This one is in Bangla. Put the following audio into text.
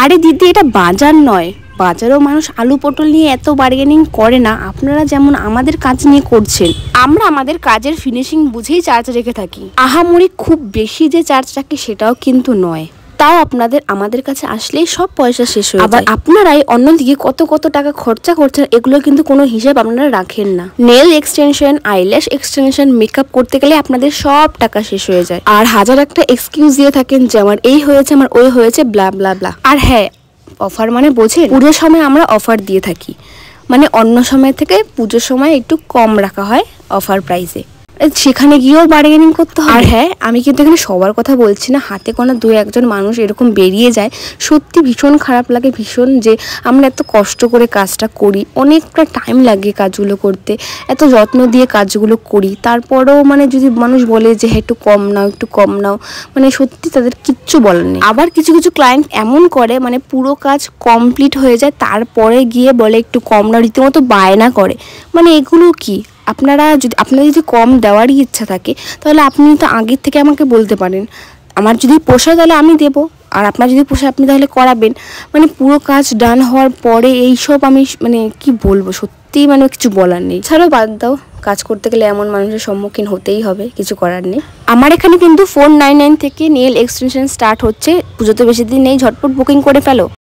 আরে দিদি, এটা বাজার নয়। বাজারেও মানুষ আলু পটল নিয়ে এত বার্গেনিং করে না, আপনারা যেমন আমাদের কাজ নিয়ে করছেন। আমরা আমাদের কাজের ফিনিশিং বুঝেই চার্জ রেখে থাকি। আহামরি খুব বেশি যে চার্জ রাখি সেটাও কিন্তু নয়। তাও আপনাদের আমাদের কাছে আসলেই সব পয়সা শেষ হয়ে যায়। আবার আপনারাই অন্যদিকে কত কত টাকা খরচা করছেন, এগুলো কিন্তু কোনো হিসাব আপনারা রাখেন না। Nail extension, eyelash extension, makeup করতে গেলে আপনাদের সব টাকা শেষ হয়ে যায়। আর হাজার একটা এক্সকিউজ দিয়ে থাকেন যে আমার এই হয়েছে, আমার ওই হয়েছে, ব্লা ব্লা ব্লা। আর হ্যাঁ, অফার মানে বোঝেন, পুজোর সময় আমরা অফার দিয়ে থাকি। মানে অন্য সময় থেকে পুজোর সময় একটু কম রাখা হয় অফার প্রাইসে, সেখানে গিয়েও বার্গেনিং করতে হয়। আর হ্যাঁ, আমি কিন্তু এখানে সবার কথা বলছি না, হাতে গোনা দু একজন মানুষ এরকম বেরিয়ে যায়। সত্যি ভীষণ খারাপ লাগে, ভীষণ, যে আমরা এত কষ্ট করে কাজটা করি, অনেকটা টাইম লাগে কাজগুলো করতে, এত যত্ন দিয়ে কাজগুলো করি, তারপরেও মানে যদি মানুষ বলে যে হ্যাঁ একটু কম নাও, একটু কম নাও, মানে সত্যি তাদের কিচ্ছু বলার নেই। আবার কিছু কিছু ক্লায়েন্ট এমন করে, মানে পুরো কাজ কমপ্লিট হয়ে যায় তারপরে গিয়ে বলে একটু কম নাও, রীতিমতো বায়না করে। মানে এগুলো কি? আপনাদের যদি কম দেওয়ারই ইচ্ছা থাকে তাহলে আপনি তো আগের থেকে আমাকে বলতে পারেন, আমার যদি পোষায় তাহলে আমি দেবো, আর আপনার যদি পোষায় আপনি তাহলে করাবেন। মানে পুরো কাজ ডান হওয়ার পরে এইসব আমি মানে কি বলবো, সত্যিই মানে কিছু বলার নেই। ছাড়াও বাদ দাও, কাজ করতে গেলে এমন মানুষের সম্মুখীন হতেই হবে, কিছু করার নেই। আমার এখানে কিন্তু 499 থেকে নেল এক্সটেনশন স্টার্ট হচ্ছে। পুজোতে বেশি দিন নেই, ঝটপট বুকিং করে ফেলো।